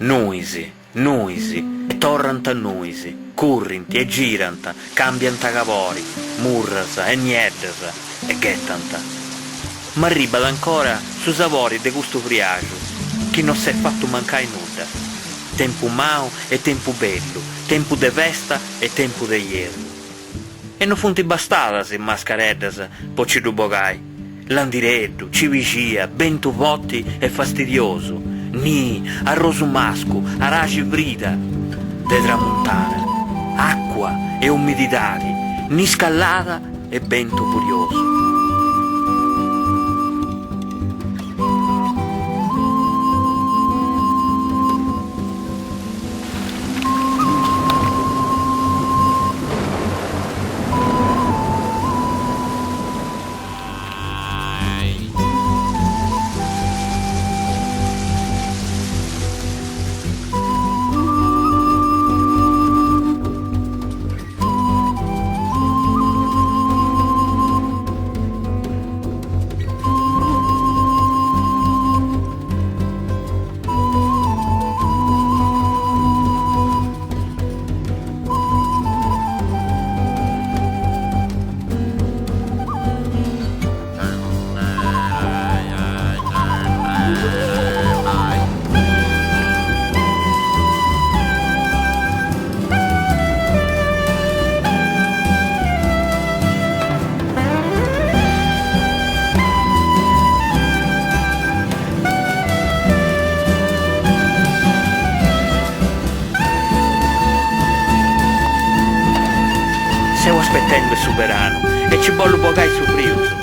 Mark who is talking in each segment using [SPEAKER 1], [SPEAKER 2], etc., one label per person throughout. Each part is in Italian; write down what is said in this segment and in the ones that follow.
[SPEAKER 1] nuisi, e torrant a nuisi, currint e girant, cambiant a cavori, murras e nieddas e ghettant. Ma arriba ancora su savori de gusto friagio, che non s'è fatto mancare nulla. Tempo mau e tempo bello, tempo de festa e tempo de ieri. E non funti bastadas in mascareddas, poi du bogai. Landireddu, civicia, bento votti e fastidioso, ni, arroso masco, araci vrida, de tramontana, acqua e umidità, ni scallata e vento furioso. Stavo aspettando il superano e ci bollo bogai surprioso.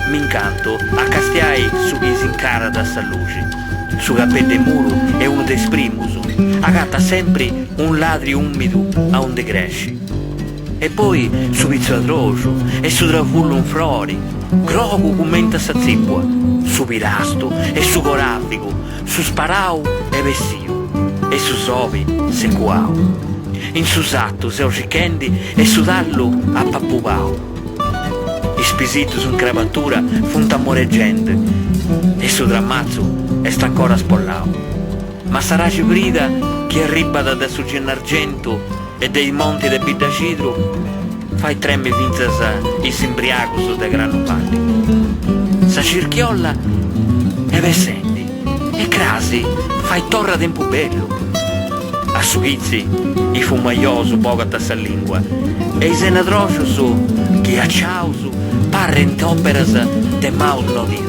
[SPEAKER 1] Mi incanto a castiai su chi si incara da sta luce. Su capello del muro è uno dei sprimus. Agatta sempre un ladri umido a onde cresce. E poi su pizzo atrocio e su travullo un flori. Croco commenta sa zippua. Su pirasto e su corafico. Su sparau e vestio. E su sovi sequau. In su satto se ocicchendi e su dallo a pappupau. Ispisito su un crevatura funta amoreggente e su drammazzo e sta ancora spollau. Ma sarà cibrida che arriba da su Gennargento e dei monti de Biddacidro fai tremmi vinzasa i simbriacus de granupalli. Sa circhiolla e vessendi e crasi fai torra tempo bello. A sughizzi i fumaioso bogata sa lingua e i senadrocioso che a ciausu parrent operas de maus nodidas.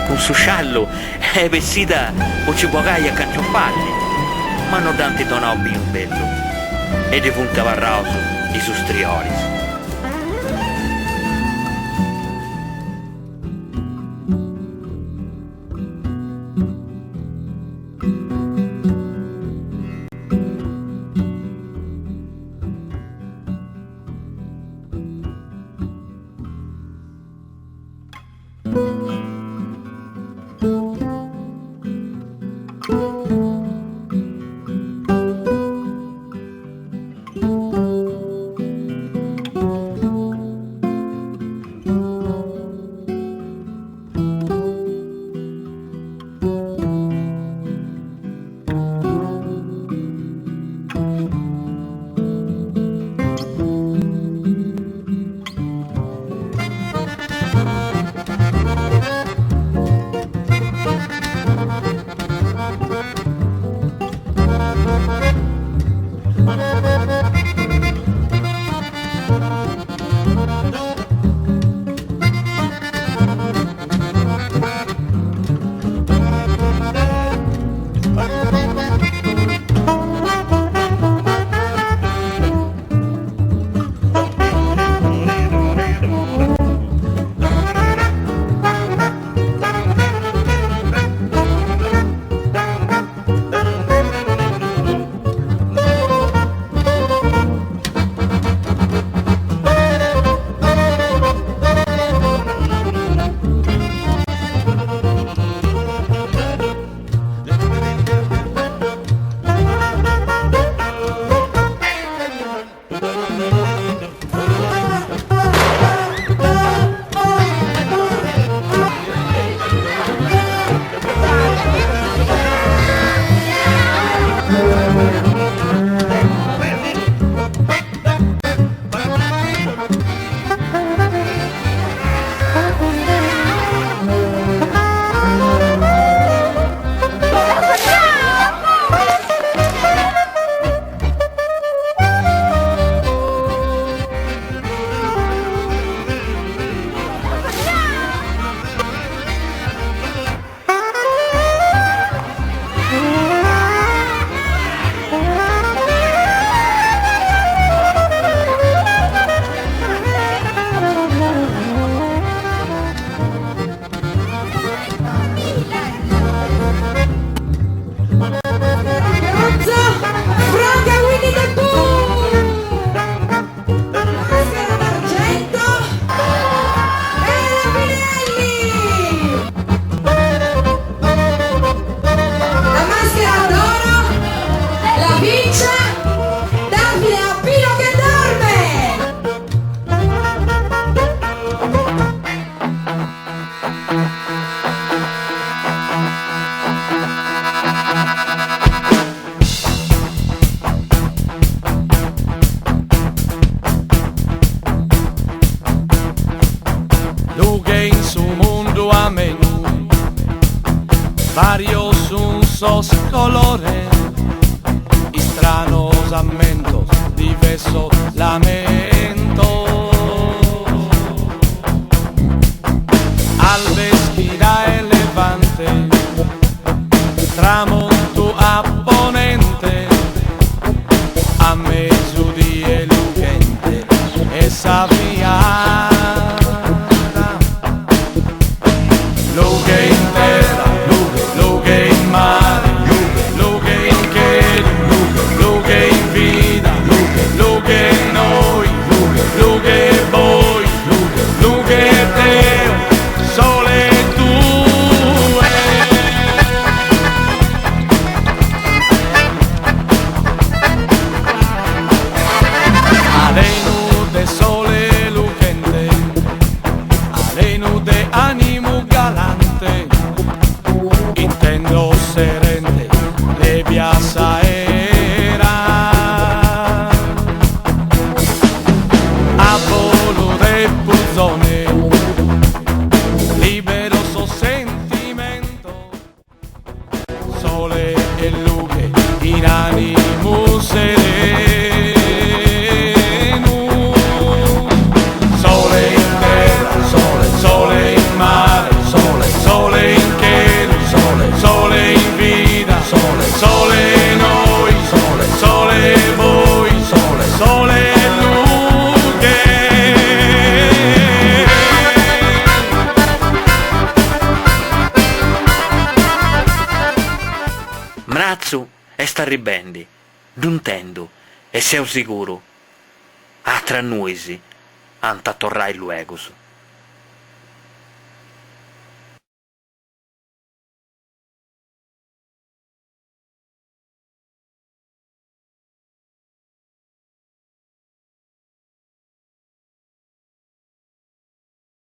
[SPEAKER 1] Con suo sciallo è vestita o ci buogai a cancioffalli, ma non tanti donobbi un bello, e di punta varroso i sustrioris.
[SPEAKER 2] varios unsos colores y stranos amentos, diversos lamentos. Al vestirá el levante, tramonto a ponente, a mediodía el urgente, esa via. Lughe in terra, lughe in mare, lughe in chiedi, lughe in vita, lughe in noi, lughe voi, lughe Deo, sole tue. Alenu de sole lucente, alenu de animo galante, intendo serente, le piazza era. A volo de puzzone, libero so sentimento, sole e luce in animo sereno. Sole in terra, sole in mare, sole in cielo, sole in vita, sole noi, sole voi, sole luce.
[SPEAKER 1] Mrazzo e sta ribendi, d'un tendo, e sei sicuro, a tra nuisi, anta torrai luegos.